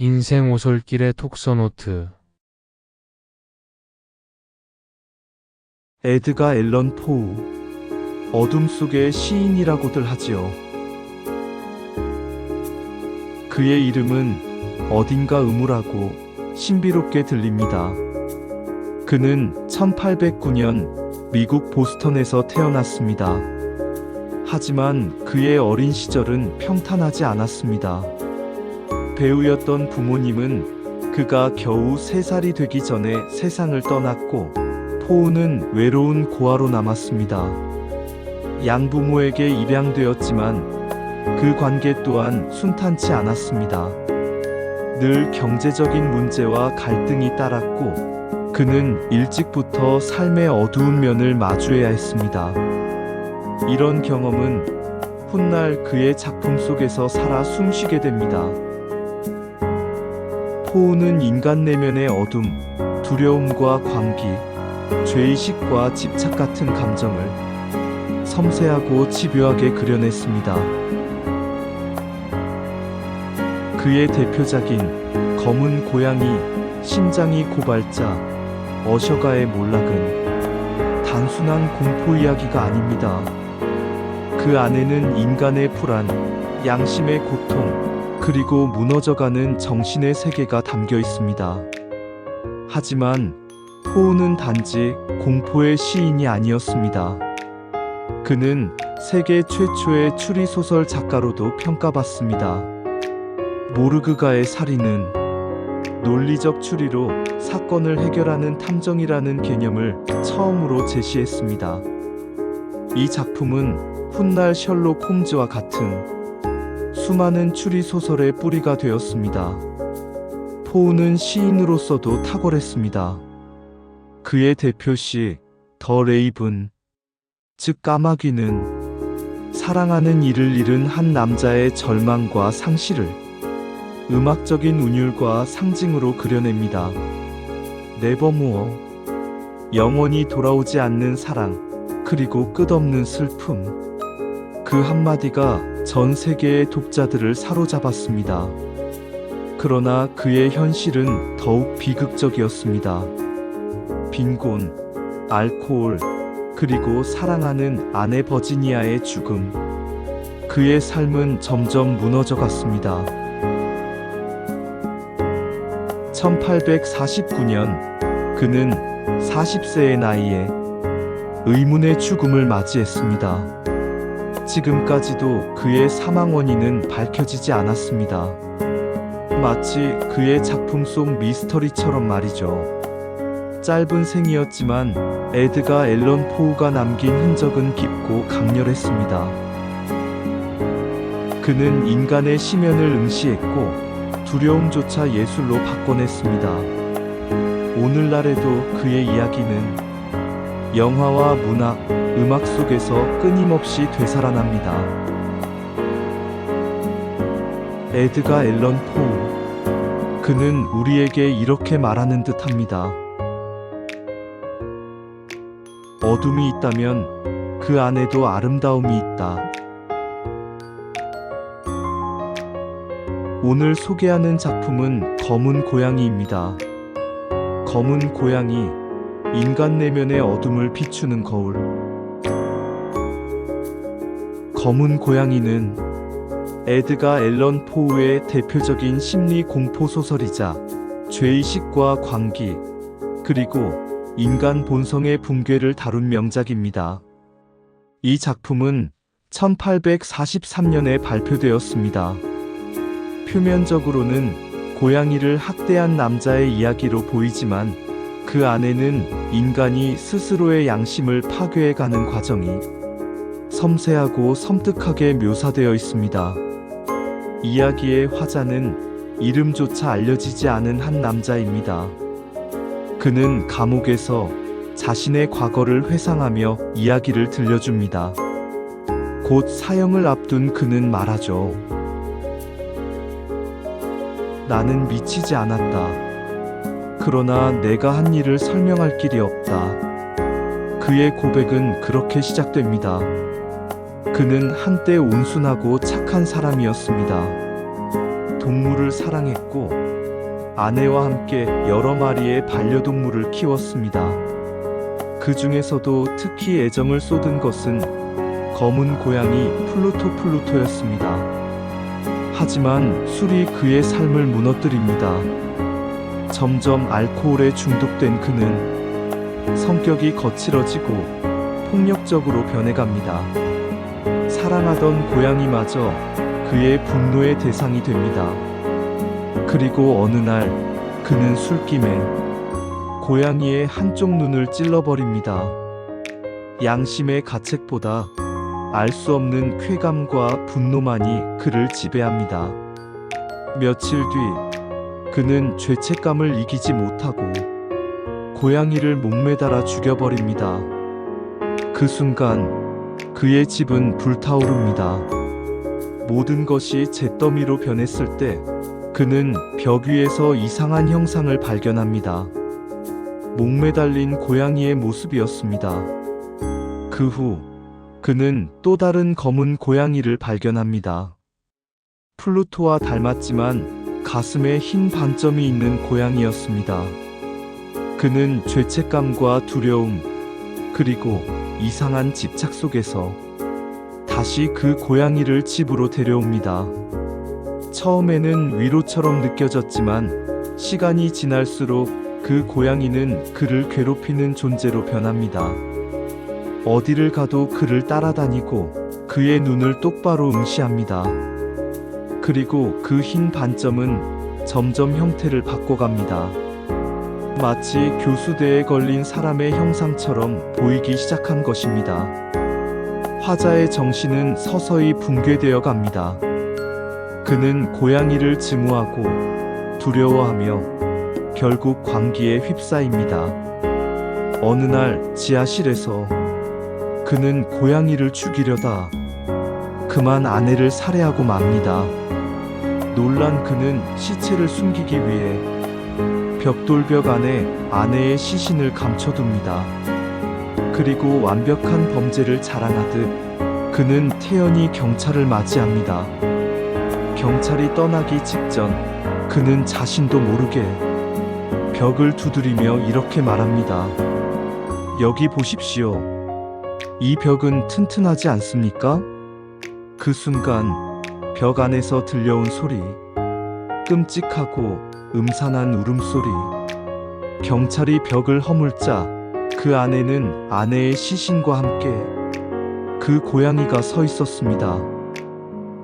인생 오솔길의 톡서노트. 에드가 앨런 포우, 어둠 속의 시인이라고들 하지요. 그의 이름은 어딘가 음울하고 신비롭게 들립니다. 그는 1809년 미국 보스턴에서 태어났습니다. 하지만 그의 어린 시절은 평탄하지 않았습니다. 배우였던 부모님은 그가 겨우 3살이 되기 전에 세상을 떠났고, 포우는 외로운 고아로 남았습니다. 양부모에게 입양되었지만 그 관계 또한 순탄치 않았습니다. 늘 경제적인 문제와 갈등이 따랐고, 그는 일찍부터 삶의 어두운 면을 마주해야 했습니다. 이런 경험은 훗날 그의 작품 속에서 살아 숨쉬게 됩니다. 포우는 인간 내면의 어둠, 두려움과 광기, 죄의식과 집착 같은 감정을 섬세하고 집요하게 그려냈습니다. 그의 대표작인 검은 고양이, 심장이 고발자, 어셔가의 몰락은 단순한 공포 이야기가 아닙니다. 그 안에는 인간의 불안, 양심의 고통, 그리고 무너져가는 정신의 세계가 담겨 있습니다. 하지만 포우는 단지 공포의 시인이 아니었습니다. 그는 세계 최초의 추리소설 작가로도 평가받습니다. 모르그가의 살인은 논리적 추리로 사건을 해결하는 탐정이라는 개념을 처음으로 제시했습니다. 이 작품은 훗날 셜록 홈즈와 같은 수많은 추리소설의 뿌리가 되었습니다. 포우는 시인으로서도 탁월했습니다. 그의 대표시 더 레이븐, 즉 까마귀는 사랑하는 이를 잃은 한 남자의 절망과 상실을 음악적인 운율과 상징으로 그려냅니다. 네버모어, 영원히 돌아오지 않는 사랑, 그리고 끝없는 슬픔. 그 한마디가 전 세계의 독자들을 사로잡았습니다. 그러나 그의 현실은 더욱 비극적이었습니다. 빈곤, 알코올, 그리고 사랑하는 아내 버지니아의 죽음. 그의 삶은 점점 무너져 갔습니다. 1849년 그는 40세의 나이에 의문의 죽음을 맞이했습니다. 지금까지도 그의 사망 원인은 밝혀지지 않았습니다. 마치 그의 작품 속 미스터리처럼 말이죠. 짧은 생이었지만 에드가 앨런 포우가 남긴 흔적은 깊고 강렬했습니다. 그는 인간의 심연을 응시했고 두려움조차 예술로 바꿔냈습니다. 오늘날에도 그의 이야기는 영화와 문학, 음악 속에서 끊임없이 되살아납니다. 에드가 앨런 포우, 그는 우리에게 이렇게 말하는 듯합니다. 어둠이 있다면 그 안에도 아름다움이 있다. 오늘 소개하는 작품은 검은 고양이입니다. 검은 고양이, 인간 내면의 어둠을 비추는 거울. 검은 고양이는 에드가 앨런 포우의 대표적인 심리 공포 소설이자 죄의식과 광기, 그리고 인간 본성의 붕괴를 다룬 명작입니다. 이 작품은 1843년에 발표되었습니다. 표면적으로는 고양이를 학대한 남자의 이야기로 보이지만 그 안에는 인간이 스스로의 양심을 파괴해가는 과정이 섬세하고 섬뜩하게 묘사되어 있습니다. 이야기의 화자는 이름조차 알려지지 않은 한 남자입니다. 그는 감옥에서 자신의 과거를 회상하며 이야기를 들려줍니다. 곧 사형을 앞둔 그는 말하죠. 나는 미치지 않았다. 그러나 내가 한 일을 설명할 길이 없다. 그의 고백은 그렇게 시작됩니다. 그는 한때 온순하고 착한 사람이었습니다. 동물을 사랑했고 아내와 함께 여러 마리의 반려동물을 키웠습니다. 그 중에서도 특히 애정을 쏟은 것은 검은 고양이 플루토였습니다. 하지만 술이 그의 삶을 무너뜨립니다. 점점 알코올에 중독된 그는 성격이 거칠어지고 폭력적으로 변해갑니다. 사랑하던 고양이마저 그의 분노의 대상이 됩니다. 그리고 어느 날 그는 술김에 고양이의 한쪽 눈을 찔러버립니다. 양심의 가책보다 알 수 없는 쾌감과 분노만이 그를 지배합니다. 며칠 뒤 그는 죄책감을 이기지 못하고 고양이를 목매달아 죽여버립니다. 그 순간 그의 집은 불타오릅니다. 모든 것이 잿더미로 변했을 때 그는 벽 위에서 이상한 형상을 발견합니다. 목매달린 고양이의 모습이었습니다. 그 후 그는 또 다른 검은 고양이를 발견합니다. 플루토와 닮았지만 가슴에 흰 반점이 있는 고양이였습니다. 그는 죄책감과 두려움, 그리고 이상한 집착 속에서 다시 그 고양이를 집으로 데려옵니다. 처음에는 위로처럼 느껴졌지만 시간이 지날수록 그 고양이는 그를 괴롭히는 존재로 변합니다. 어디를 가도 그를 따라다니고 그의 눈을 똑바로 응시합니다. 그리고 그 흰 반점은 점점 형태를 바꿔갑니다. 마치 교수대에 걸린 사람의 형상처럼 보이기 시작한 것입니다. 화자의 정신은 서서히 붕괴되어 갑니다. 그는 고양이를 증오하고 두려워하며 결국 광기에 휩싸입니다. 어느 날 지하실에서 그는 고양이를 죽이려다 그만 아내를 살해하고 맙니다. 놀란 그는 시체를 숨기기 위해 벽돌벽 안에 아내의 시신을 감춰둡니다. 그리고 완벽한 범죄를 자랑하듯 그는 태연히 경찰을 맞이합니다. 경찰이 떠나기 직전 그는 자신도 모르게 벽을 두드리며 이렇게 말합니다. 여기 보십시오. 이 벽은 튼튼하지 않습니까? 그 순간 벽 안에서 들려온 소리, 끔찍하고 음산한 울음소리. 경찰이 벽을 허물자 그 안에는 아내의 시신과 함께 그 고양이가 서 있었습니다.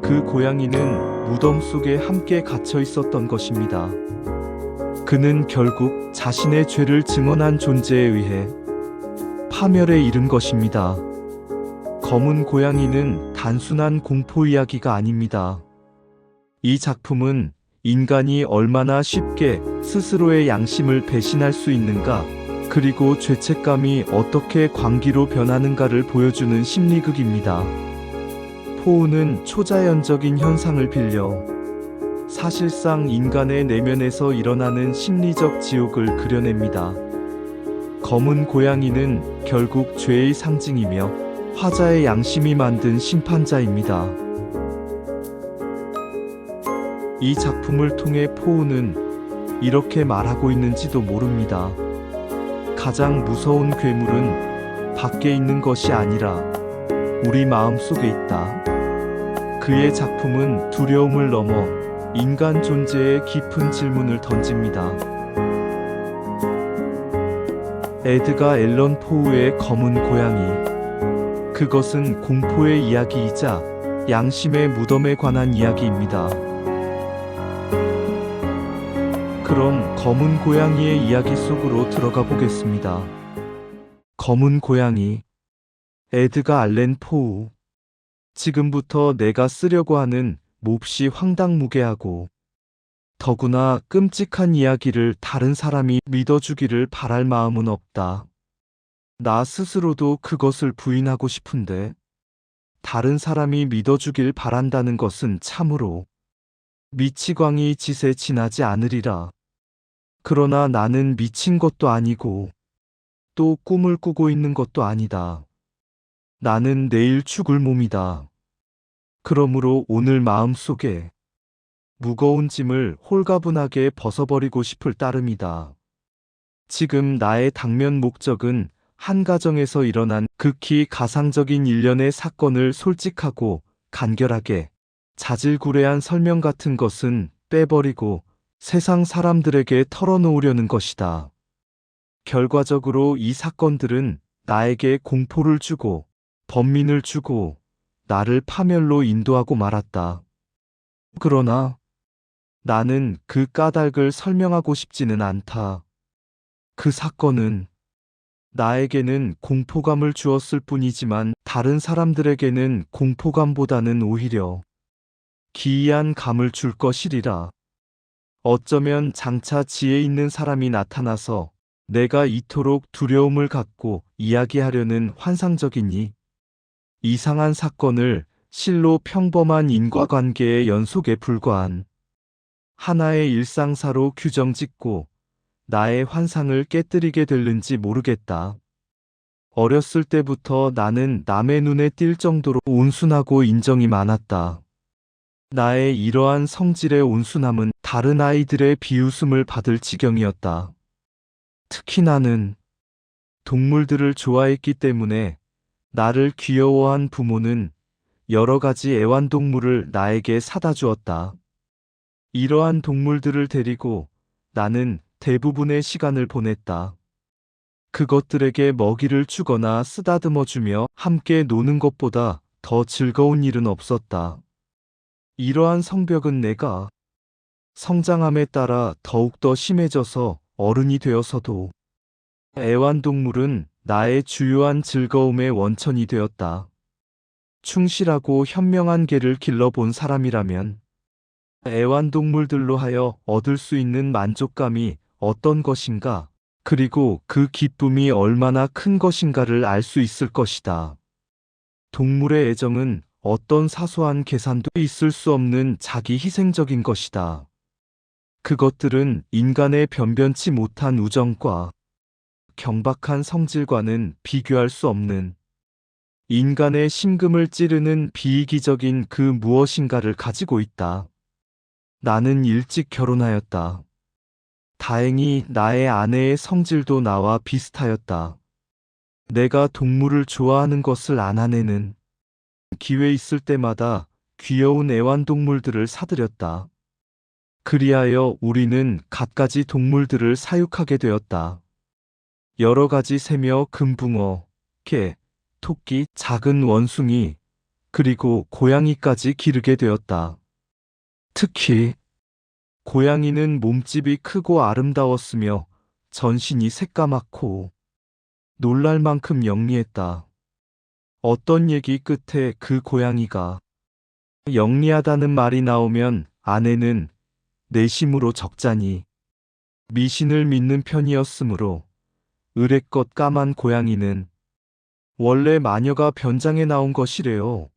그 고양이는 무덤 속에 함께 갇혀 있었던 것입니다. 그는 결국 자신의 죄를 증언한 존재에 의해 파멸에 이른 것입니다. 검은 고양이는 단순한 공포 이야기가 아닙니다. 이 작품은 인간이 얼마나 쉽게 스스로의 양심을 배신할 수 있는가, 그리고 죄책감이 어떻게 광기로 변하는가를 보여주는 심리극입니다. 포우는 초자연적인 현상을 빌려 사실상 인간의 내면에서 일어나는 심리적 지옥을 그려냅니다. 검은 고양이는 결국 죄의 상징이며 화자의 양심이 만든 심판자입니다. 이 작품을 통해 포우는 이렇게 말하고 있는지도 모릅니다. 가장 무서운 괴물은 밖에 있는 것이 아니라 우리 마음 속에 있다. 그의 작품은 두려움을 넘어 인간 존재에 깊은 질문을 던집니다. 에드가 앨런 포우의 검은 고양이. 그것은 공포의 이야기이자 양심의 무덤에 관한 이야기입니다. 그럼 검은 고양이의 이야기 속으로 들어가 보겠습니다. 검은 고양이. 에드가 알렌 포우. 지금부터 내가 쓰려고 하는 몹시 황당무계하고 더구나 끔찍한 이야기를 다른 사람이 믿어주기를 바랄 마음은 없다. 나 스스로도 그것을 부인하고 싶은데 다른 사람이 믿어주길 바란다는 것은 참으로 미치광이 짓에 지나지 않으리라. 그러나 나는 미친 것도 아니고 또 꿈을 꾸고 있는 것도 아니다. 나는 내일 죽을 몸이다. 그러므로 오늘 마음속에 무거운 짐을 홀가분하게 벗어버리고 싶을 따름이다. 지금 나의 당면 목적은 한 가정에서 일어난 극히 가상적인 일련의 사건을 솔직하고 간결하게 자질구레한 설명 같은 것은 빼버리고 세상 사람들에게 털어놓으려는 것이다. 결과적으로 이 사건들은 나에게 공포를 주고 번민을 주고 나를 파멸로 인도하고 말았다. 그러나 나는 그 까닭을 설명하고 싶지는 않다. 그 사건은 나에게는 공포감을 주었을 뿐이지만 다른 사람들에게는 공포감보다는 오히려 기이한 감을 줄 것이리라. 어쩌면 장차 지혜 있는 사람이 나타나서 내가 이토록 두려움을 갖고 이야기하려는 환상적이니 이상한 사건을 실로 평범한 인과관계의 연속에 불과한 하나의 일상사로 규정짓고 나의 환상을 깨뜨리게 될는지 모르겠다. 어렸을 때부터 나는 남의 눈에 띌 정도로 온순하고 인정이 많았다. 나의 이러한 성질의 온순함은 다른 아이들의 비웃음을 받을 지경이었다. 특히 나는 동물들을 좋아했기 때문에 나를 귀여워한 부모는 여러 가지 애완동물을 나에게 사다 주었다. 이러한 동물들을 데리고 나는 대부분의 시간을 보냈다. 그것들에게 먹이를 주거나 쓰다듬어 주며 함께 노는 것보다 더 즐거운 일은 없었다. 이러한 성벽은 내가 성장함에 따라 더욱더 심해져서 어른이 되어서도 애완동물은 나의 주요한 즐거움의 원천이 되었다. 충실하고 현명한 개를 길러본 사람이라면 애완동물들로 하여 얻을 수 있는 만족감이 어떤 것인가, 그리고 그 기쁨이 얼마나 큰 것인가를 알 수 있을 것이다. 동물의 애정은 어떤 사소한 계산도 있을 수 없는 자기 희생적인 것이다. 그것들은 인간의 변변치 못한 우정과 경박한 성질과는 비교할 수 없는 인간의 심금을 찌르는 비이기적인 그 무엇인가를 가지고 있다. 나는 일찍 결혼하였다. 다행히 나의 아내의 성질도 나와 비슷하였다. 내가 동물을 좋아하는 것을 안 아내는 기회 있을 때마다 귀여운 애완동물들을 사들였다. 그리하여 우리는 갖가지 동물들을 사육하게 되었다. 여러 가지 새며 금붕어, 개, 토끼, 작은 원숭이, 그리고 고양이까지 기르게 되었다. 특히 고양이는 몸집이 크고 아름다웠으며 전신이 새까맣고 놀랄 만큼 영리했다. 어떤 얘기 끝에 그 고양이가 영리하다는 말이 나오면 아내는 내심으로 적잖이 미신을 믿는 편이었으므로 의례껏 까만 고양이는 원래 마녀가 변장해 나온 것이래요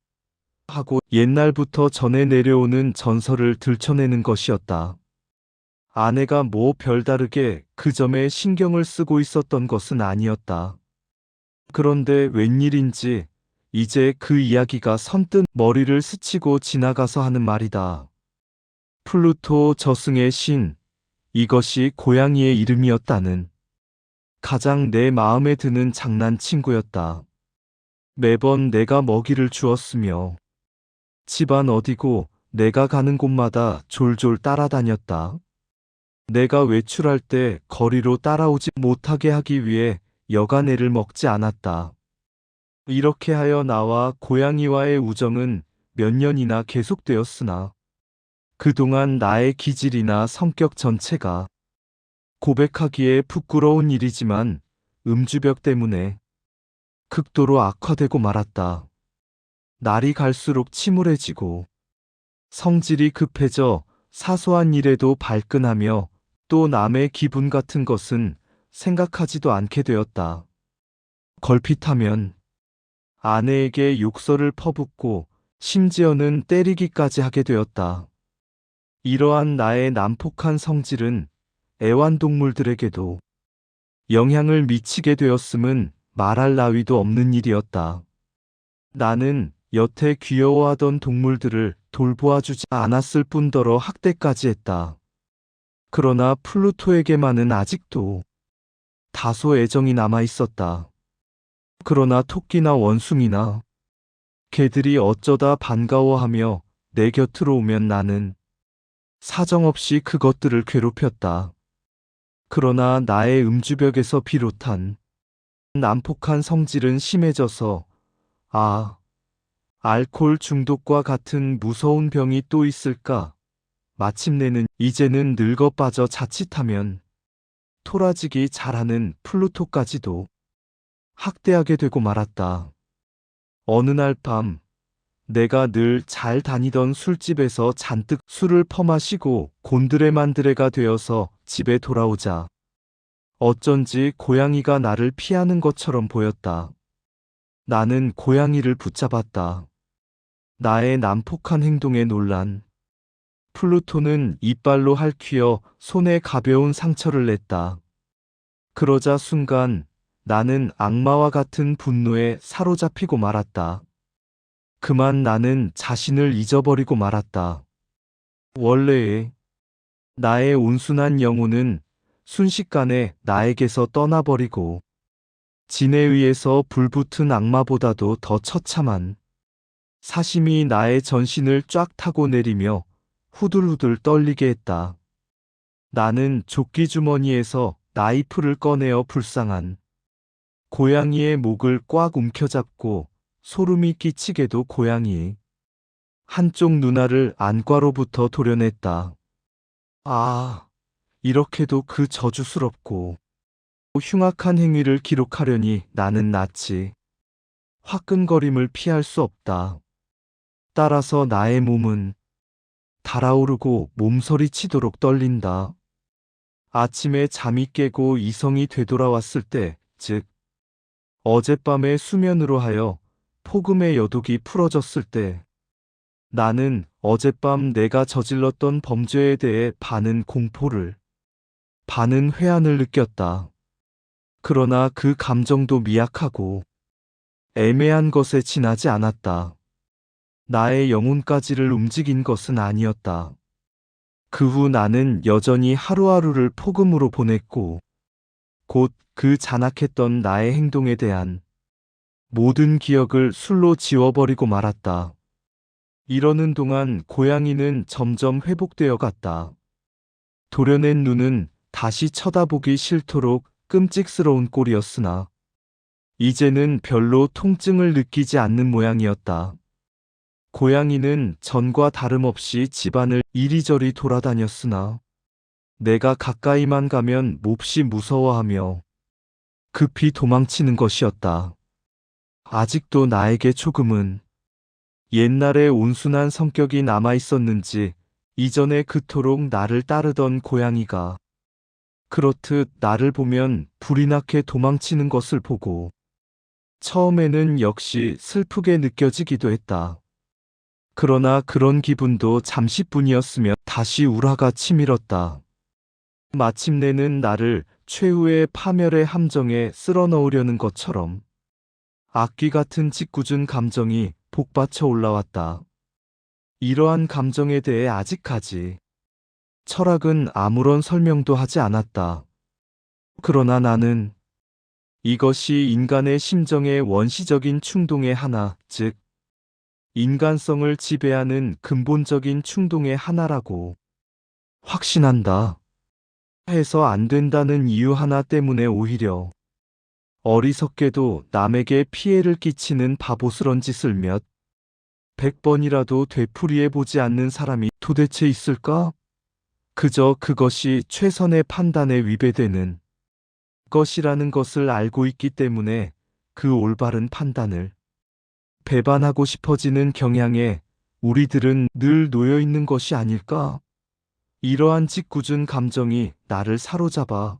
하고 옛날부터 전해 내려오는 전설을 들춰내는 것이었다. 아내가 뭐 별다르게 그 점에 신경을 쓰고 있었던 것은 아니었다. 그런데 웬일인지 이제 그 이야기가 선뜻 머리를 스치고 지나가서 하는 말이다. 플루토 저승의 신, 이것이 고양이의 이름이었다는 가장 내 마음에 드는 장난친구였다. 매번 내가 먹이를 주었으며 집안 어디고 내가 가는 곳마다 졸졸 따라다녔다. 내가 외출할 때 거리로 따라오지 못하게 하기 위해 여간 애를 먹지 않았다. 이렇게 하여 나와 고양이와의 우정은 몇 년이나 계속되었으나 그동안 나의 기질이나 성격 전체가 고백하기에 부끄러운 일이지만 음주벽 때문에 극도로 악화되고 말았다. 날이 갈수록 침울해지고 성질이 급해져 사소한 일에도 발끈하며 또 남의 기분 같은 것은 생각하지도 않게 되었다. 걸핏하면 아내에게 욕설을 퍼붓고 심지어는 때리기까지 하게 되었다. 이러한 나의 난폭한 성질은 애완동물들에게도 영향을 미치게 되었음은 말할 나위도 없는 일이었다. 나는 여태 귀여워하던 동물들을 돌보아주지 않았을 뿐더러 학대까지 했다. 그러나 플루토에게만은 아직도 다소 애정이 남아 있었다. 그러나 토끼나 원숭이나 개들이 어쩌다 반가워하며 내 곁으로 오면 나는 사정없이 그것들을 괴롭혔다. 그러나 나의 음주벽에서 비롯한 난폭한 성질은 심해져서 알코올 중독과 같은 무서운 병이 또 있을까? 마침내는 이제는 늙어 빠져 자칫하면 토라지기 잘하는 플루토까지도 학대하게 되고 말았다. 어느 날 밤 내가 늘 잘 다니던 술집에서 잔뜩 술을 퍼마시고 곤드레만드레가 되어서 집에 돌아오자 어쩐지 고양이가 나를 피하는 것처럼 보였다. 나는 고양이를 붙잡았다. 나의 난폭한 행동에 놀란 플루토는 이빨로 핥히어 손에 가벼운 상처를 냈다. 그러자 순간 나는 악마와 같은 분노에 사로잡히고 말았다. 그만 나는 자신을 잊어버리고 말았다. 원래의 나의 온순한 영혼은 순식간에 나에게서 떠나버리고 진에 의해서 불붙은 악마보다도 더 처참한 사심이 나의 전신을 쫙 타고 내리며 후들후들 떨리게 했다. 나는 조끼 주머니에서 나이프를 꺼내어 불쌍한 고양이의 목을 꽉 움켜잡고 소름이 끼치게도 고양이 한쪽 눈알을 안과로부터 도려냈다. 이렇게도 그 저주스럽고 흉악한 행위를 기록하려니 나는 낯이 화끈거림을 피할 수 없다. 따라서 나의 몸은 달아오르고 몸서리 치도록 떨린다. 아침에 잠이 깨고 이성이 되돌아왔을 때, 즉 어젯밤의 수면으로 하여 폭음의 여독이 풀어졌을 때 나는 어젯밤 내가 저질렀던 범죄에 대해 반은 공포를, 반은 회한을 느꼈다. 그러나 그 감정도 미약하고 애매한 것에 지나지 않았다. 나의 영혼까지를 움직인 것은 아니었다. 그 후 나는 여전히 하루하루를 폭음으로 보냈고 곧 그 잔악했던 나의 행동에 대한 모든 기억을 술로 지워버리고 말았다. 이러는 동안 고양이는 점점 회복되어 갔다. 도려낸 눈은 다시 쳐다보기 싫도록 끔찍스러운 꼴이었으나 이제는 별로 통증을 느끼지 않는 모양이었다. 고양이는 전과 다름없이 집안을 이리저리 돌아다녔으나 내가 가까이만 가면 몹시 무서워하며 급히 도망치는 것이었다. 아직도 나에게 조금은 옛날의 온순한 성격이 남아 있었는지 이전에 그토록 나를 따르던 고양이가 그렇듯 나를 보면 불이 나게 도망치는 것을 보고 처음에는 역시 슬프게 느껴지기도 했다. 그러나 그런 기분도 잠시뿐이었으며 다시 울화가 치밀었다. 마침내는 나를 최후의 파멸의 함정에 쓸어넣으려는 것처럼 악귀 같은 짓궂은 감정이 복받쳐 올라왔다. 이러한 감정에 대해 아직까지 철학은 아무런 설명도 하지 않았다. 그러나 나는 이것이 인간의 심정의 원시적인 충동의 하나, 즉 인간성을 지배하는 근본적인 충동의 하나라고 확신한다. 해서 안 된다는 이유 하나 때문에 오히려 어리석게도 남에게 피해를 끼치는 바보스런 짓을 몇 100번이라도 되풀이해 보지 않는 사람이 도대체 있을까? 그저 그것이 최선의 판단에 위배되는 것이라는 것을 알고 있기 때문에 그 올바른 판단을 배반하고 싶어지는 경향에 우리들은 늘 놓여 있는 것이 아닐까? 이러한 짓궂은 감정이 나를 사로잡아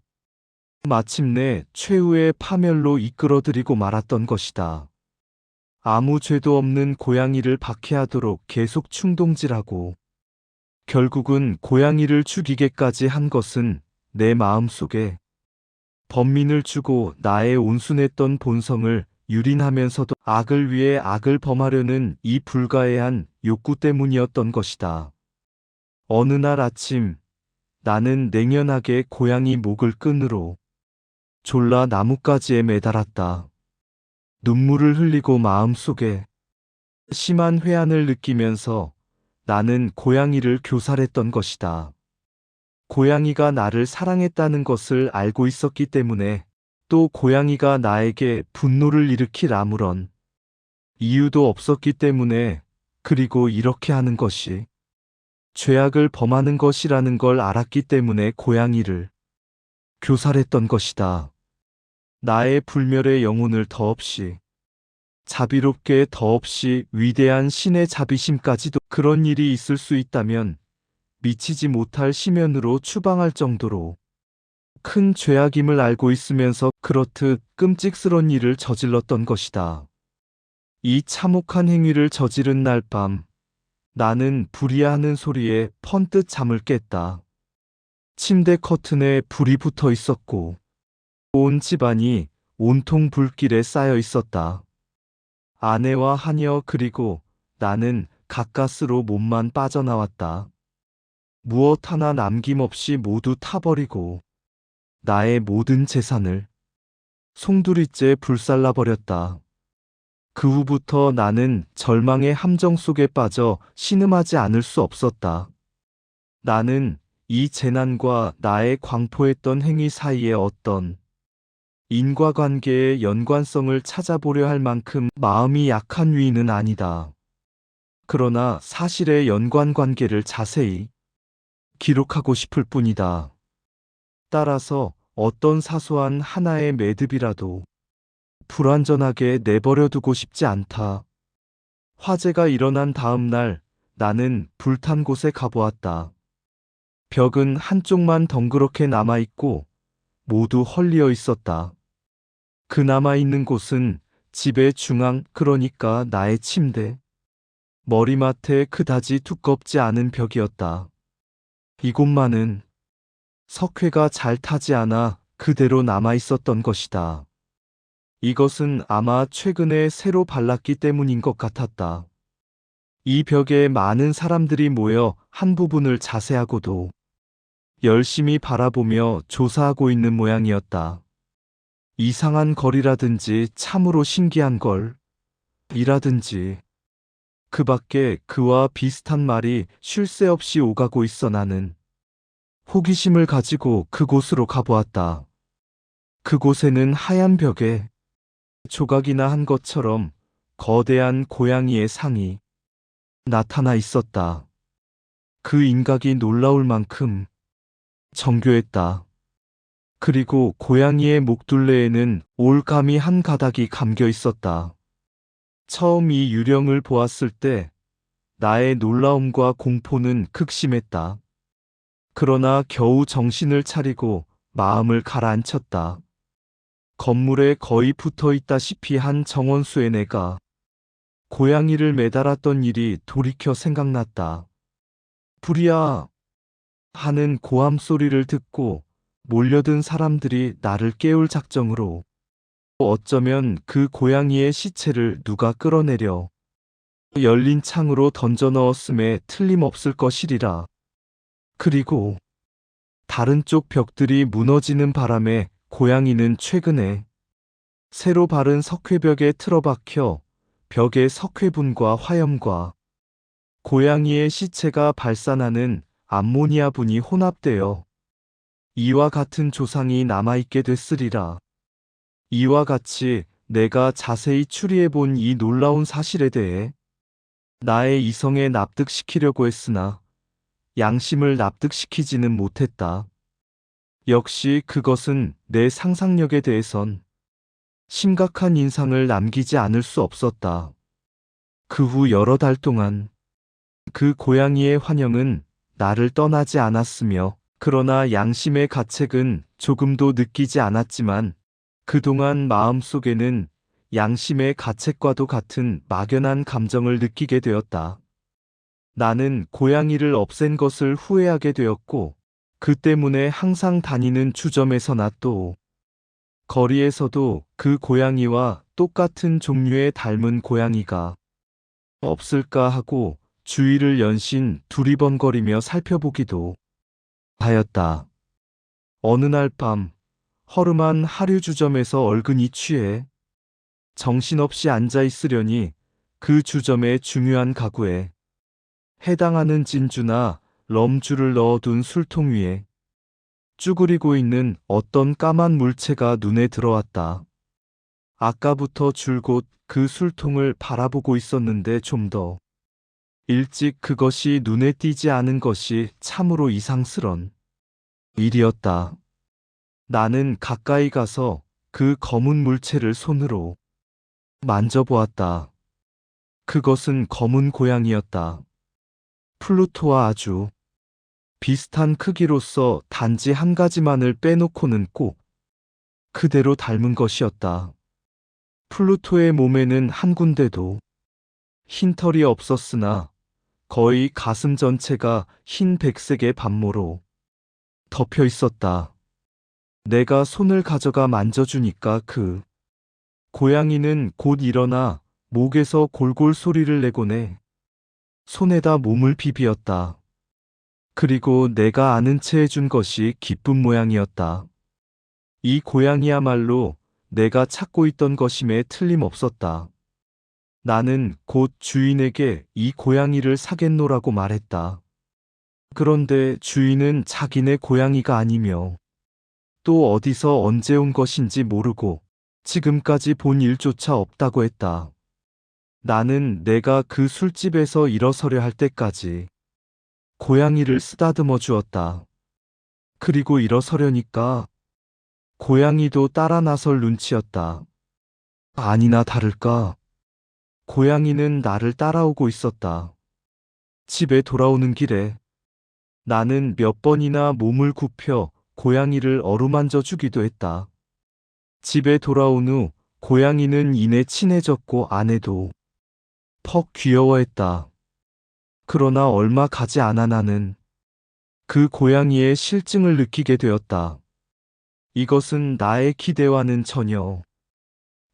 마침내 최후의 파멸로 이끌어들이고 말았던 것이다. 아무 죄도 없는 고양이를 박해하도록 계속 충동질하고 결국은 고양이를 죽이게까지 한 것은 내 마음속에 번민을 주고 나의 온순했던 본성을 유린하면서도 악을 위해 악을 범하려는 이 불가해한 욕구 때문이었던 것이다. 어느 날 아침 나는 냉연하게 고양이 목을 끈으로 졸라 나뭇가지에 매달았다. 눈물을 흘리고 마음속에 심한 회한을 느끼면서 나는 고양이를 교살했던 것이다. 고양이가 나를 사랑했다는 것을 알고 있었기 때문에, 또 고양이가 나에게 분노를 일으킬 아무런 이유도 없었기 때문에, 그리고 이렇게 하는 것이 죄악을 범하는 것이라는 걸 알았기 때문에 고양이를 교살했던 것이다. 나의 불멸의 영혼을 더없이 자비롭게, 더없이 위대한 신의 자비심까지도 그런 일이 있을 수 있다면 미치지 못할 심연으로 추방할 정도로 큰 죄악임을 알고 있으면서 그렇듯 끔찍스런 일을 저질렀던 것이다. 이 참혹한 행위를 저지른 날 밤, 나는 부리하는 소리에 펀뜩 잠을 깼다. 침대 커튼에 불이 붙어 있었고 온 집안이 온통 불길에 쌓여 있었다. 아내와 하녀 그리고 나는 가까스로 몸만 빠져나왔다. 무엇 하나 남김없이 모두 타버리고 나의 모든 재산을 송두리째 불살라버렸다. 그 후부터 나는 절망의 함정 속에 빠져 신음하지 않을 수 없었다. 나는 이 재난과 나의 광포했던 행위 사이에 어떤 인과관계의 연관성을 찾아보려 할 만큼 마음이 약한 위인은 아니다. 그러나 사실의 연관관계를 자세히 기록하고 싶을 뿐이다. 따라서 어떤 사소한 하나의 매듭이라도 불완전하게 내버려 두고 싶지 않다. 화재가 일어난 다음 날 나는 불탄 곳에 가보았다. 벽은 한쪽만 덩그렇게 남아있고 모두 헐리어 있었다. 그 남아있는 곳은 집의 중앙, 그러니까 나의 침대 머리맡에 그다지 두껍지 않은 벽이었다. 이곳만은 석회가 잘 타지 않아 그대로 남아있었던 것이다. 이것은 아마 최근에 새로 발랐기 때문인 것 같았다. 이 벽에 많은 사람들이 모여 한 부분을 자세하고도 열심히 바라보며 조사하고 있는 모양이었다. 이상한 거리라든지 참으로 신기한 걸이라든지 그 밖에 그와 비슷한 말이 쉴 새 없이 오가고 있어 나는 호기심을 가지고 그곳으로 가보았다. 그곳에는 하얀 벽에 조각이나 한 것처럼 거대한 고양이의 상이 나타나 있었다. 그 인각이 놀라울 만큼 정교했다. 그리고 고양이의 목둘레에는 올감이 한 가닥이 감겨 있었다. 처음 이 유령을 보았을 때 나의 놀라움과 공포는 극심했다. 그러나 겨우 정신을 차리고 마음을 가라앉혔다. 건물에 거의 붙어 있다시피 한 정원수에 내가 고양이를 매달았던 일이 돌이켜 생각났다. 불이야! 하는 고함 소리를 듣고 몰려든 사람들이 나를 깨울 작정으로 어쩌면 그 고양이의 시체를 누가 끌어내려 열린 창으로 던져 넣었음에 틀림없을 것이리라. 그리고 다른 쪽 벽들이 무너지는 바람에 고양이는 최근에 새로 바른 석회벽에 틀어박혀 벽의 석회분과 화염과 고양이의 시체가 발산하는 암모니아 분이 혼합되어 이와 같은 조상이 남아있게 됐으리라. 이와 같이 내가 자세히 추리해 본 이 놀라운 사실에 대해 나의 이성에 납득시키려고 했으나 양심을 납득시키지는 못했다. 역시 그것은 내 상상력에 대해선 심각한 인상을 남기지 않을 수 없었다. 그 후 여러 달 동안 그 고양이의 환영은 나를 떠나지 않았으며, 그러나 양심의 가책은 조금도 느끼지 않았지만 그동안 마음속에는 양심의 가책과도 같은 막연한 감정을 느끼게 되었다. 나는 고양이를 없앤 것을 후회하게 되었고, 그 때문에 항상 다니는 주점에서나 또 거리에서도 그 고양이와 똑같은 종류의 닮은 고양이가 없을까 하고 주위를 연신 두리번거리며 살펴보기도 하였다. 어느 날 밤, 허름한 하류주점에서 얼근이 취해 정신없이 앉아 있으려니 그 주점의 중요한 가구에 해당하는 진주나 럼주를 넣어둔 술통 위에 쭈그리고 있는 어떤 까만 물체가 눈에 들어왔다. 아까부터 줄곧 그 술통을 바라보고 있었는데 좀 더 일찍 그것이 눈에 띄지 않은 것이 참으로 이상스런 일이었다. 나는 가까이 가서 그 검은 물체를 손으로 만져보았다. 그것은 검은 고양이였다. 플루토와 아주 비슷한 크기로서 단지 한 가지만을 빼놓고는 꼭 그대로 닮은 것이었다. 플루토의 몸에는 한 군데도 흰 털이 없었으나 거의 가슴 전체가 흰 백색의 반모로 덮여 있었다. 내가 손을 가져가 만져주니까 그 고양이는 곧 일어나 목에서 골골 소리를 내곤 해 손에다 몸을 비비었다. 그리고 내가 아는 채 해준 것이 기쁜 모양이었다. 이 고양이야말로 내가 찾고 있던 것임에 틀림없었다. 나는 곧 주인에게 이 고양이를 사겠노라고 말했다. 그런데 주인은 자기네 고양이가 아니며 또 어디서 언제 온 것인지 모르고 지금까지 본 일조차 없다고 했다. 나는 내가 그 술집에서 일어서려 할 때까지 고양이를 쓰다듬어 주었다. 그리고 일어서려니까 고양이도 따라 나설 눈치였다. 아니나 다를까 고양이는 나를 따라오고 있었다. 집에 돌아오는 길에 나는 몇 번이나 몸을 굽혀 고양이를 어루만져 주기도 했다. 집에 돌아온 후 고양이는 이내 친해졌고 아내도 퍽 귀여워했다. 그러나 얼마 가지 않아 나는 그 고양이의 실증을 느끼게 되었다. 이것은 나의 기대와는 전혀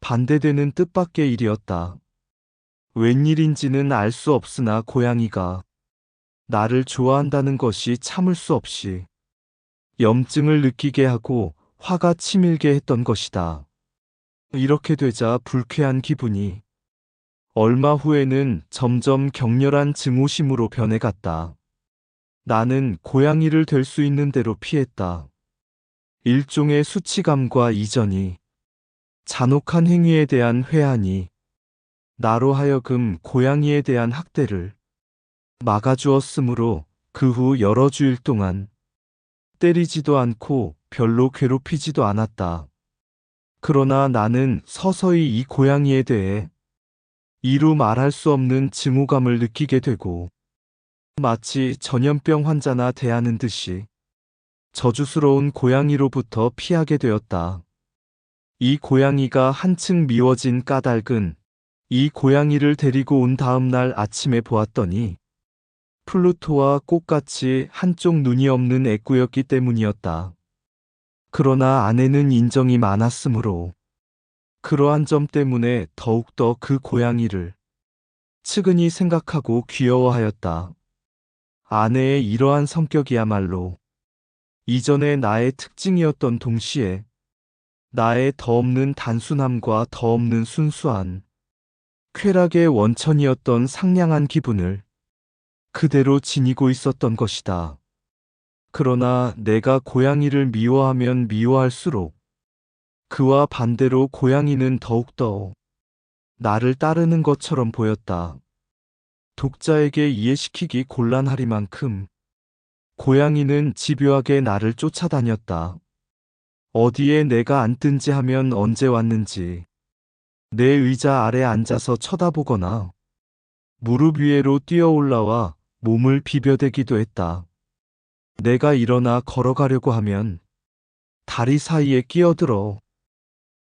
반대되는 뜻밖의 일이었다. 웬일인지는 알 수 없으나 고양이가 나를 좋아한다는 것이 참을 수 없이 염증을 느끼게 하고 화가 치밀게 했던 것이다. 이렇게 되자 불쾌한 기분이 얼마 후에는 점점 격렬한 증오심으로 변해갔다. 나는 고양이를 될 수 있는 대로 피했다. 일종의 수치감과 이전이 잔혹한 행위에 대한 회한이 나로 하여금 고양이에 대한 학대를 막아주었으므로 그 후 여러 주일 동안 때리지도 않고 별로 괴롭히지도 않았다. 그러나 나는 서서히 이 고양이에 대해 이루 말할 수 없는 증오감을 느끼게 되고 마치 전염병 환자나 대하는 듯이 저주스러운 고양이로부터 피하게 되었다. 이 고양이가 한층 미워진 까닭은 이 고양이를 데리고 온 다음 날 아침에 보았더니 플루토와 꽃같이 한쪽 눈이 없는 애꾸였기 때문이었다. 그러나 아내는 인정이 많았으므로 그러한 점 때문에 더욱더 그 고양이를 측은히 생각하고 귀여워하였다. 아내의 이러한 성격이야말로 이전의 나의 특징이었던 동시에 나의 더없는 단순함과 더없는 순수한 쾌락의 원천이었던 상냥한 기분을 그대로 지니고 있었던 것이다. 그러나 내가 고양이를 미워하면 미워할수록 그와 반대로 고양이는 더욱더 나를 따르는 것처럼 보였다. 독자에게 이해시키기 곤란하리만큼 고양이는 집요하게 나를 쫓아다녔다. 어디에 내가 앉든지 하면 언제 왔는지 내 의자 아래 앉아서 쳐다보거나 무릎 위로 뛰어 올라와 몸을 비벼대기도 했다. 내가 일어나 걸어가려고 하면 다리 사이에 끼어들어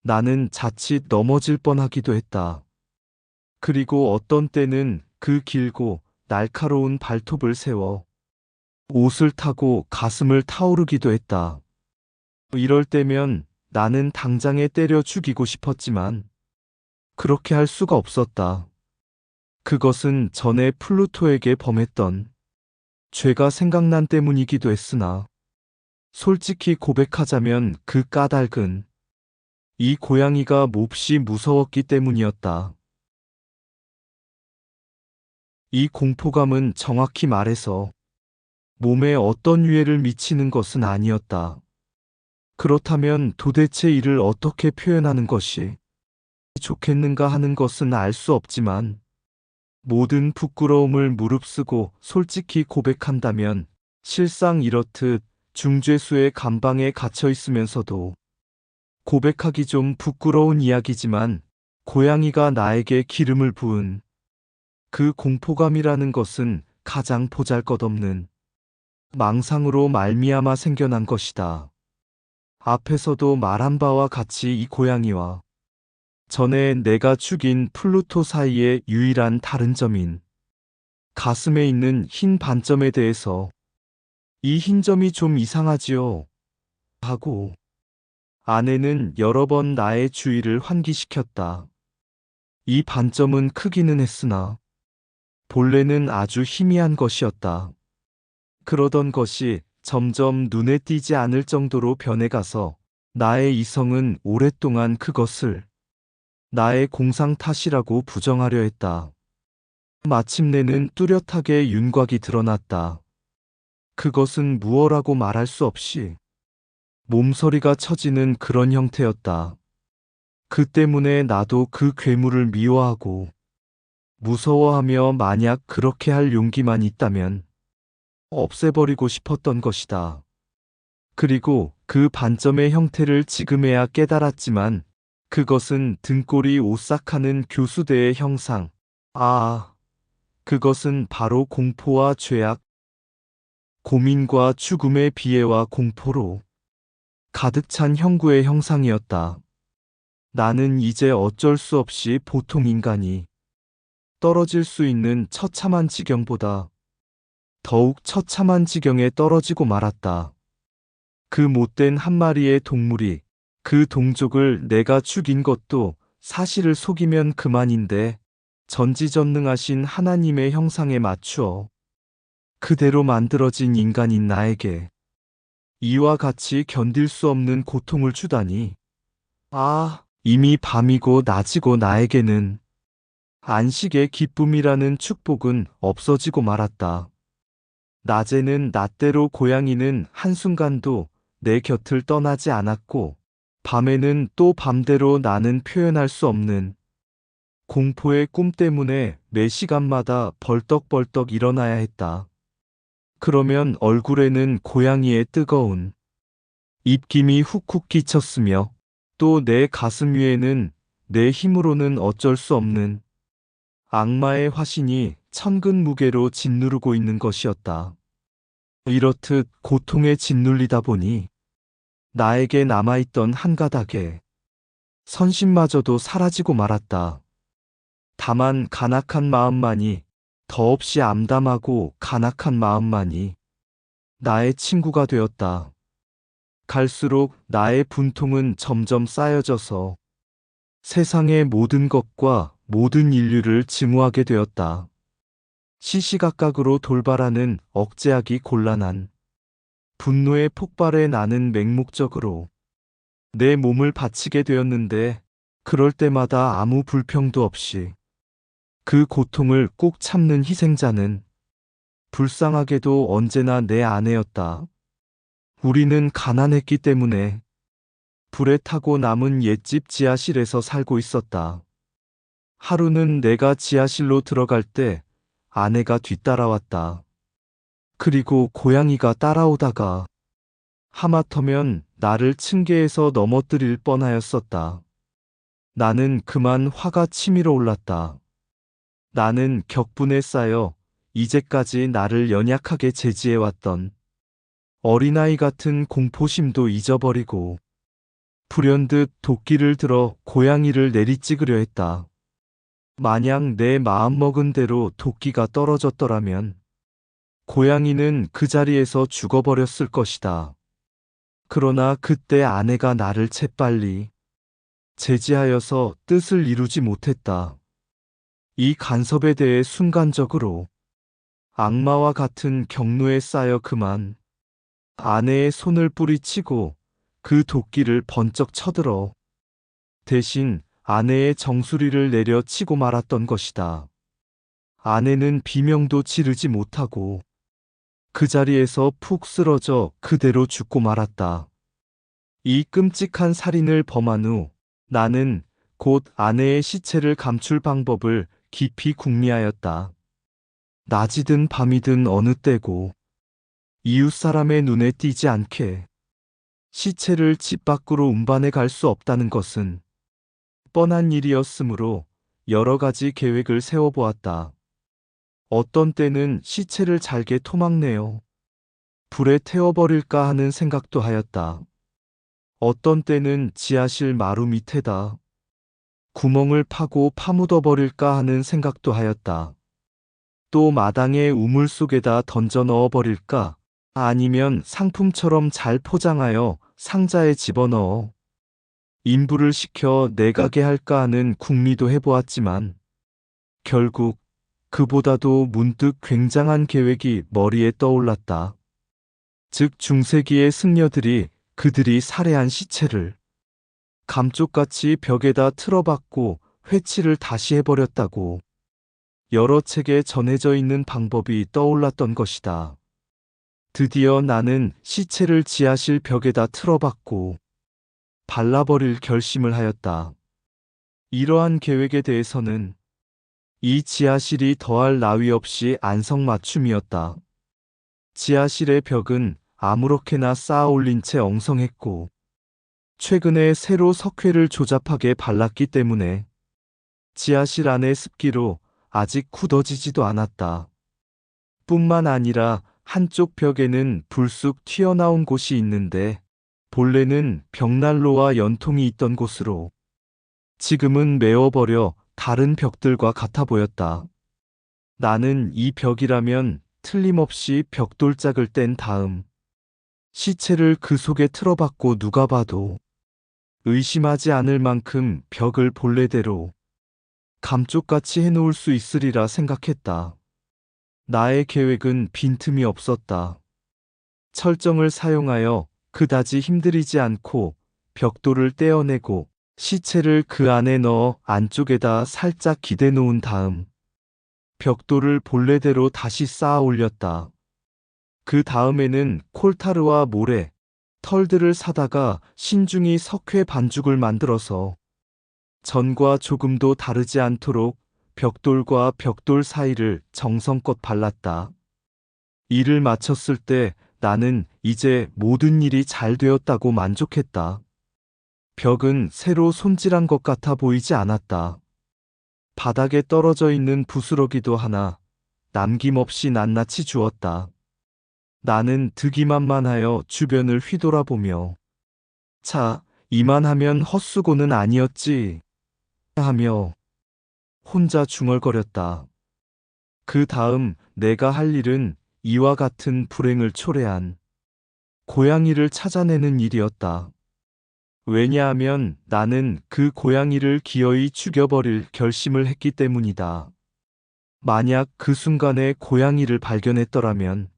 나는 자칫 넘어질 뻔하기도 했다. 그리고 어떤 때는 그 길고 날카로운 발톱을 세워 옷을 타고 가슴을 타오르기도 했다. 이럴 때면 나는 당장에 때려 죽이고 싶었지만 그렇게 할 수가 없었다. 그것은 전에 플루토에게 범했던 죄가 생각난 때문이기도 했으나, 솔직히 고백하자면 그 까닭은 이 고양이가 몹시 무서웠기 때문이었다. 이 공포감은 정확히 말해서 몸에 어떤 유해를 미치는 것은 아니었다. 그렇다면 도대체 이를 어떻게 표현하는 것이 좋겠는가 하는 것은 알 수 없지만, 모든 부끄러움을 무릅쓰고 솔직히 고백한다면 실상 이렇듯 중죄수의 감방에 갇혀 있으면서도 고백하기 좀 부끄러운 이야기지만, 고양이가 나에게 기름을 부은 그 공포감이라는 것은 가장 보잘것없는 망상으로 말미암아 생겨난 것이다. 앞에서도 말한 바와 같이 이 고양이와 전에 내가 죽인 플루토 사이의 유일한 다른 점인 가슴에 있는 흰 반점에 대해서 이 흰 점이 좀 이상하지요? 하고 아내는 여러 번 나의 주의를 환기시켰다. 이 반점은 크기는 했으나 본래는 아주 희미한 것이었다. 그러던 것이 점점 눈에 띄지 않을 정도로 변해가서 나의 이성은 오랫동안 그것을 나의 공상 탓이라고 부정하려 했다. 마침내는 뚜렷하게 윤곽이 드러났다. 그것은 무어라고 말할 수 없이 몸서리가 처지는 그런 형태였다. 그 때문에 나도 그 괴물을 미워하고 무서워하며 만약 그렇게 할 용기만 있다면 없애버리고 싶었던 것이다. 그리고 그 반점의 형태를 지금에야 깨달았지만, 그것은 등골이 오싹하는 교수대의 형상. 그것은 바로 공포와 죄악, 고민과 죽음의 비애와 공포로 가득 찬 형구의 형상이었다. 나는 이제 어쩔 수 없이 보통 인간이 떨어질 수 있는 처참한 지경보다 더욱 처참한 지경에 떨어지고 말았다. 그 못된 한 마리의 동물이 그 동족을 내가 죽인 것도 사실을 속이면 그만인데, 전지전능하신 하나님의 형상에 맞추어 그대로 만들어진 인간인 나에게 이와 같이 견딜 수 없는 고통을 주다니. 이미 밤이고 낮이고 나에게는 안식의 기쁨이라는 축복은 없어지고 말았다. 낮에는 낮대로 고양이는 한순간도 내 곁을 떠나지 않았고, 밤에는 또 밤대로 나는 표현할 수 없는 공포의 꿈 때문에 매 시간마다 벌떡벌떡 일어나야 했다. 그러면 얼굴에는 고양이의 뜨거운 입김이 훅훅 끼쳤으며, 또 내 가슴 위에는 내 힘으로는 어쩔 수 없는 악마의 화신이 천근 무게로 짓누르고 있는 것이었다. 이렇듯 고통에 짓눌리다 보니 나에게 남아있던 한 가닥의 선심마저도 사라지고 말았다. 다만 간악한 마음만이, 더없이 암담하고 간악한 마음만이 나의 친구가 되었다. 갈수록 나의 분통은 점점 쌓여져서 세상의 모든 것과 모든 인류를 증오하게 되었다. 시시각각으로 돌발하는 억제하기 곤란한 분노의 폭발에 나는 맹목적으로 내 몸을 바치게 되었는데, 그럴 때마다 아무 불평도 없이 그 고통을 꾹 참는 희생자는 불쌍하게도 언제나 내 아내였다. 우리는 가난했기 때문에 불에 타고 남은 옛집 지하실에서 살고 있었다. 하루는 내가 지하실로 들어갈 때 아내가 뒤따라왔다. 그리고 고양이가 따라오다가 하마터면 나를 층계에서 넘어뜨릴 뻔하였었다. 나는 그만 화가 치밀어 올랐다. 나는 격분에 쌓여 이제까지 나를 연약하게 제지해왔던 어린아이 같은 공포심도 잊어버리고 불현듯 도끼를 들어 고양이를 내리찍으려 했다. 만약 내 마음먹은 대로 도끼가 떨어졌더라면 고양이는 그 자리에서 죽어버렸을 것이다. 그러나 그때 아내가 나를 재빨리 제지하여서 뜻을 이루지 못했다. 이 간섭에 대해 순간적으로 악마와 같은 경로에 쌓여 그만 아내의 손을 뿌리치고 그 도끼를 번쩍 쳐들어 대신 아내의 정수리를 내려치고 말았던 것이다. 아내는 비명도 지르지 못하고 그 자리에서 푹 쓰러져 그대로 죽고 말았다. 이 끔찍한 살인을 범한 후 나는 곧 아내의 시체를 감출 방법을 깊이 궁리하였다. 낮이든 밤이든 어느 때고 이웃 사람의 눈에 띄지 않게 시체를 집 밖으로 운반해 갈 수 없다는 것은 뻔한 일이었으므로 여러 가지 계획을 세워보았다. 어떤 때는 시체를 잘게 토막내어 불에 태워버릴까 하는 생각도 하였다. 어떤 때는 지하실 마루 밑에다 구멍을 파고 파묻어버릴까 하는 생각도 하였다. 또 마당의 우물 속에다 던져 넣어버릴까 아니면 상품처럼 잘 포장하여 상자에 집어넣어 인부를 시켜 내가게 할까 하는 궁리도 해보았지만 결국 그보다도 문득 굉장한 계획이 머리에 떠올랐다. 즉 중세기의 승려들이 그들이 살해한 시체를 감쪽같이 벽에다 틀어박고 회치를 다시 해버렸다고 여러 책에 전해져 있는 방법이 떠올랐던 것이다. 드디어 나는 시체를 지하실 벽에다 틀어박고 발라버릴 결심을 하였다. 이러한 계획에 대해서는 이 지하실이 더할 나위 없이 안성맞춤이었다. 지하실의 벽은 아무렇게나 쌓아 올린 채 엉성했고 최근에 새로 석회를 조잡하게 발랐기 때문에 지하실 안의 습기로 아직 굳어지지도 않았다. 뿐만 아니라 한쪽 벽에는 불쑥 튀어나온 곳이 있는데 본래는 벽난로와 연통이 있던 곳으로 지금은 메워버려 다른 벽들과 같아 보였다. 나는 이 벽이라면 틀림없이 벽돌짝을 뗀 다음 시체를 그 속에 틀어박고 누가 봐도 의심하지 않을 만큼 벽을 본래대로 감쪽같이 해놓을 수 있으리라 생각했다. 나의 계획은 빈틈이 없었다. 철정을 사용하여 그다지 힘들이지 않고 벽돌을 떼어내고 시체를 그 안에 넣어 안쪽에다 살짝 기대 놓은 다음 벽돌을 본래대로 다시 쌓아 올렸다. 그 다음에는 콜타르와 모래, 털들을 사다가 신중히 석회 반죽을 만들어서 전과 조금도 다르지 않도록 벽돌과 벽돌 사이를 정성껏 발랐다. 일을 마쳤을 때 나는 이제 모든 일이 잘 되었다고 만족했다. 벽은 새로 손질한 것 같아 보이지 않았다. 바닥에 떨어져 있는 부스러기도 하나 남김없이 낱낱이 주었다. 나는 득이만만하여 주변을 휘돌아보며 차, 이만하면 헛수고는 아니었지 하며 혼자 중얼거렸다. 그 다음 내가 할 일은 이와 같은 불행을 초래한 고양이를 찾아내는 일이었다. 왜냐하면 나는 그 고양이를 기어이 죽여버릴 결심을 했기 때문이다. 만약 그 순간에 고양이를 발견했더라면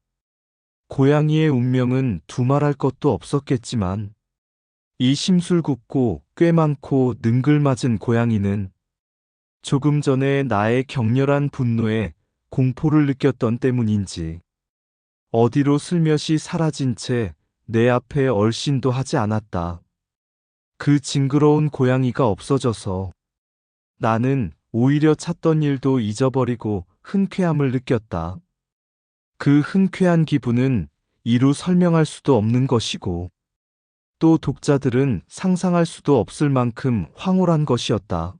고양이의 운명은 두말할 것도 없었겠지만 이 심술궂고 꽤 많고 능글맞은 고양이는 조금 전에 나의 격렬한 분노에 공포를 느꼈던 때문인지 어디로 슬며시 사라진 채 내 앞에 얼씬도 하지 않았다. 그 징그러운 고양이가 없어져서 나는 오히려 찾던 일도 잊어버리고 흔쾌함을 느꼈다. 그 흔쾌한 기분은 이루 설명할 수도 없는 것이고 또 독자들은 상상할 수도 없을 만큼 황홀한 것이었다.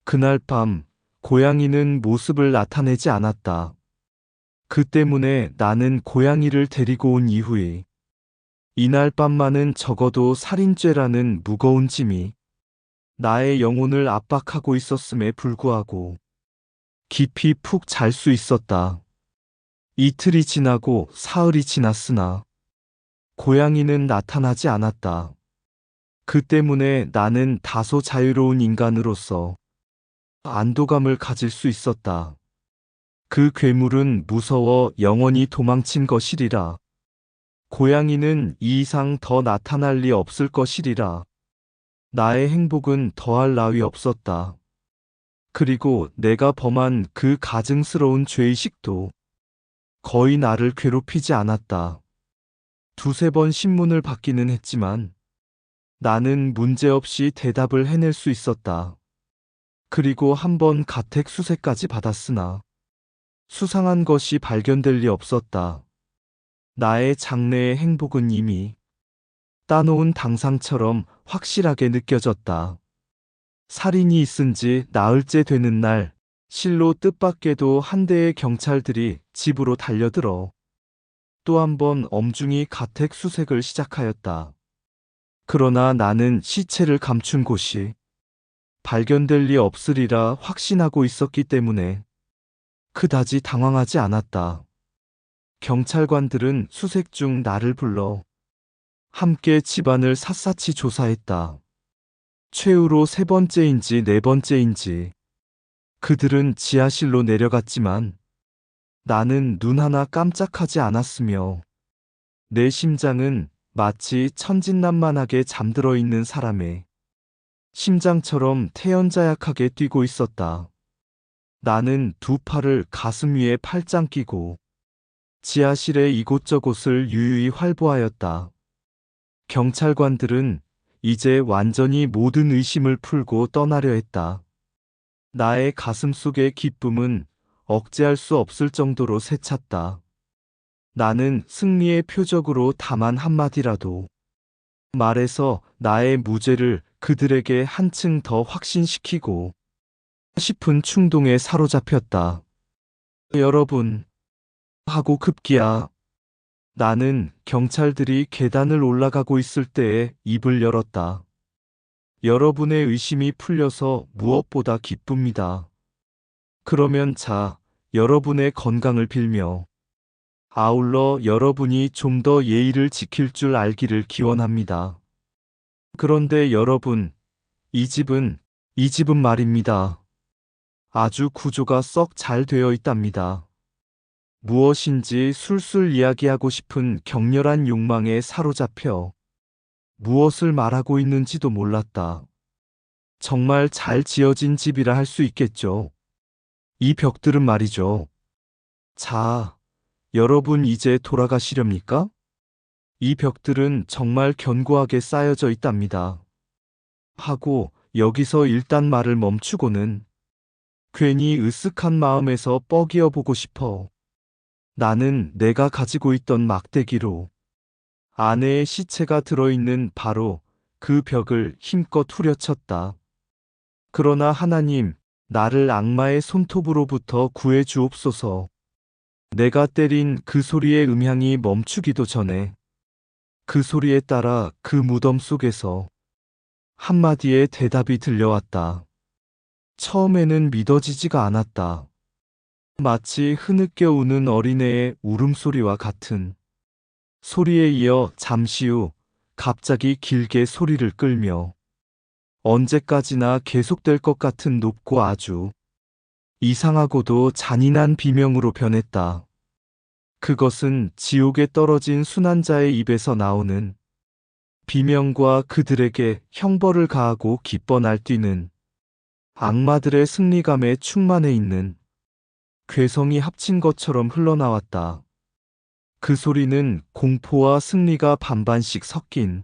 그날 밤 고양이는 모습을 나타내지 않았다. 그 때문에 나는 고양이를 데리고 온 이후에 이날 밤만은 적어도 살인죄라는 무거운 짐이 나의 영혼을 압박하고 있었음에 불구하고 깊이 푹 잘 수 있었다. 이틀이 지나고 사흘이 지났으나 고양이는 나타나지 않았다. 그 때문에 나는 다소 자유로운 인간으로서 안도감을 가질 수 있었다. 그 괴물은 무서워 영원히 도망친 것이리라. 고양이는 이 이상 더 나타날 리 없을 것이리라. 나의 행복은 더할 나위 없었다. 그리고 내가 범한 그 가증스러운 죄의식도 거의 나를 괴롭히지 않았다. 두세 번 신문을 받기는 했지만 나는 문제없이 대답을 해낼 수 있었다. 그리고 한 번 가택 수색까지 받았으나 수상한 것이 발견될 리 없었다. 나의 장래의 행복은 이미 따놓은 당상처럼 확실하게 느껴졌다. 살인이 있은지 나흘째 되는 날, 실로 뜻밖에도 한 대의 경찰들이 집으로 달려들어 또 한 번 엄중히 가택 수색을 시작하였다. 그러나 나는 시체를 감춘 곳이 발견될 리 없으리라 확신하고 있었기 때문에 그다지 당황하지 않았다. 경찰관들은 수색 중 나를 불러 함께 집안을 샅샅이 조사했다. 최후로 세 번째인지 네 번째인지 그들은 지하실로 내려갔지만 나는 눈 하나 깜짝하지 않았으며 내 심장은 마치 천진난만하게 잠들어 있는 사람의 심장처럼 태연자약하게 뛰고 있었다. 나는 두 팔을 가슴 위에 팔짱 끼고 지하실의 이곳저곳을 유유히 활보하였다. 경찰관들은 이제 완전히 모든 의심을 풀고 떠나려 했다. 나의 가슴 속의 기쁨은 억제할 수 없을 정도로 새찼다. 나는 승리의 표적으로 다만 한마디라도 말해서 나의 무죄를 그들에게 한층 더 확신시키고 싶은 충동에 사로잡혔다. 여러분, 하고 급기야 나는 경찰들이 계단을 올라가고 있을 때에 입을 열었다. 여러분의 의심이 풀려서 무엇보다 기쁩니다. 그러면 자, 여러분의 건강을 빌며 아울러 여러분이 좀 더 예의를 지킬 줄 알기를 기원합니다. 그런데 여러분, 이 집은 말입니다. 아주 구조가 썩 잘 되어 있답니다. 무엇인지 술술 이야기하고 싶은 격렬한 욕망에 사로잡혀 무엇을 말하고 있는지도 몰랐다. 정말 잘 지어진 집이라 할 수 있겠죠. 이 벽들은 말이죠. 자, 여러분 이제 돌아가시렵니까? 이 벽들은 정말 견고하게 쌓여져 있답니다. 하고 여기서 일단 말을 멈추고는 괜히 으쓱한 마음에서 뻐기어 보고 싶어. 나는 내가 가지고 있던 막대기로 아내의 시체가 들어있는 바로 그 벽을 힘껏 후려쳤다. 그러나 하나님, 나를 악마의 손톱으로부터 구해 주옵소서. 내가 때린 그 소리의 음향이 멈추기도 전에 그 소리에 따라 그 무덤 속에서 한마디의 대답이 들려왔다. 처음에는 믿어지지가 않았다. 마치 흐느껴 우는 어린애의 울음소리와 같은 소리에 이어 잠시 후 갑자기 길게 소리를 끌며 언제까지나 계속될 것 같은 높고 아주 이상하고도 잔인한 비명으로 변했다. 그것은 지옥에 떨어진 순환자의 입에서 나오는 비명과 그들에게 형벌을 가하고 기뻐 날뛰는 악마들의 승리감에 충만해 있는 괴성이 합친 것처럼 흘러나왔다. 그 소리는 공포와 승리가 반반씩 섞인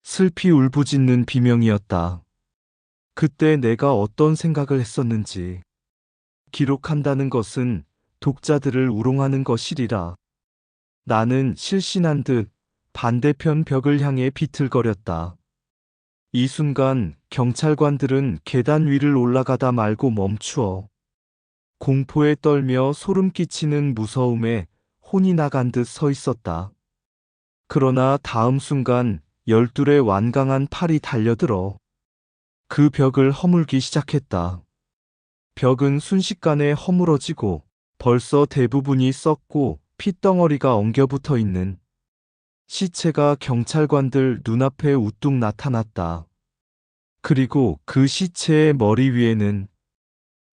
슬피 울부짖는 비명이었다. 그때 내가 어떤 생각을 했었는지. 기록한다는 것은 독자들을 우롱하는 것이리라. 나는 실신한 듯 반대편 벽을 향해 비틀거렸다. 이 순간 경찰관들은 계단 위를 올라가다 말고 멈추어 공포에 떨며 소름 끼치는 무서움에 혼이 나간 듯 서 있었다. 그러나 다음 순간 열둘의 완강한 팔이 달려들어 그 벽을 허물기 시작했다. 벽은 순식간에 허물어지고 벌써 대부분이 썩고 핏덩어리가 엉겨붙어 있는 시체가 경찰관들 눈앞에 우뚝 나타났다. 그리고 그 시체의 머리 위에는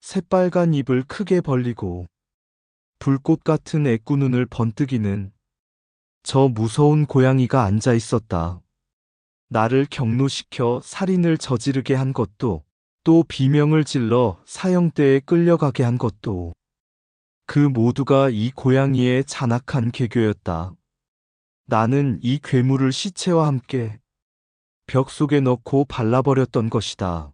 새빨간 입을 크게 벌리고 불꽃 같은 애꾸눈을 번뜩이는 저 무서운 고양이가 앉아 있었다. 나를 경로시켜 살인을 저지르게 한 것도, 또 비명을 질러 사형대에 끌려가게 한 것도, 그 모두가 이 고양이의 잔악한 계교였다. 나는 이 괴물을 시체와 함께 벽 속에 넣고 발라버렸던 것이다.